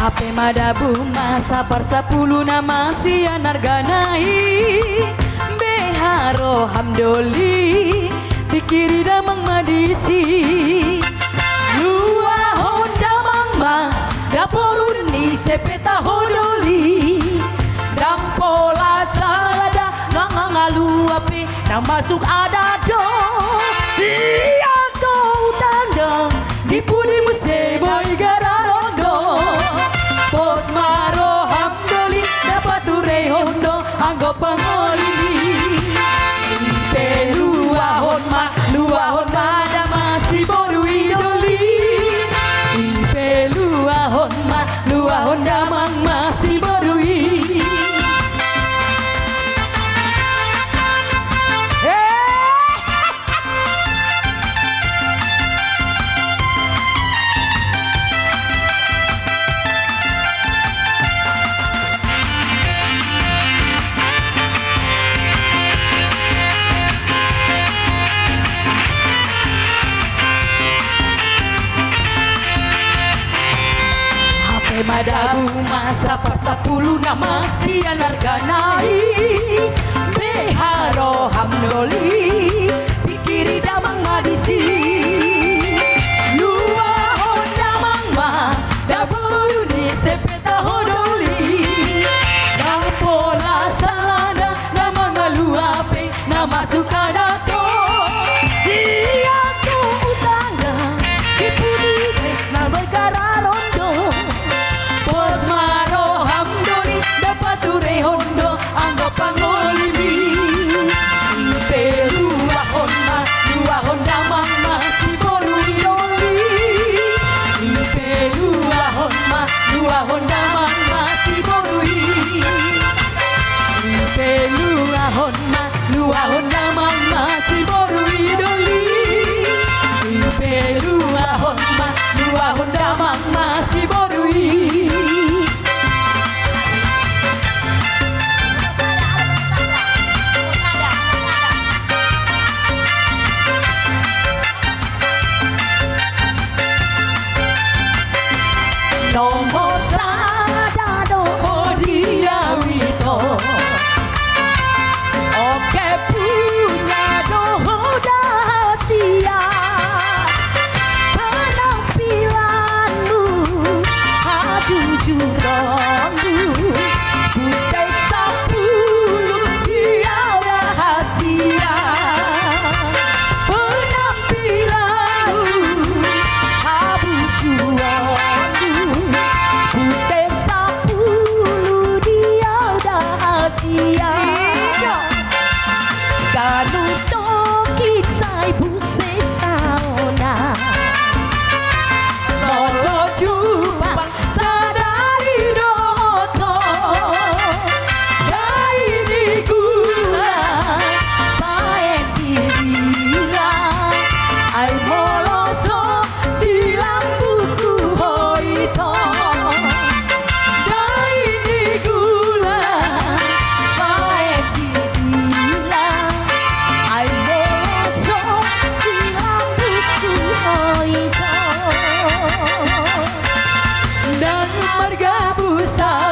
HP madabu masa persapulu nama si anarganai beharo hamdoli pikiri damang madisi lua honda mangma dapurun ni sepeta hodoli dampola salada nangangalu api nang masuk ada do iya kau tandang dipudi museboy gararondo pos maro hamdoli dapat turei hondo anggo pengoli lua honma ada masih boru idoli lua honda mang masih boru madabu masa persapulu nama si anarganai beharo hamdoli pikiri damang madisi lua honda mangma daburu ni sepeta hodoli nang pola salada nama ngaluape nama sukadato iya tu utanga dipudi nama gararondo pos maro hamdoli dapat turei hondo anggo pangolimi lua honda mang masih boru idoli lua honda mang masih boru lua honda mang masih boru idoli lua honda mang masih boru nomor sada doho dia wito oke punya doho dahasia penampilanmu hajujuranmu putih sapulu dia rahasia penampilanmu hajujuranmu Ganu tokik sai buse saona Noso jumpa sadari doto Dai di gula paen diriya Ai moloso di lambuku hoito Dai di gula paen diriya Ai moloso di lambuku hoito Dan marga busa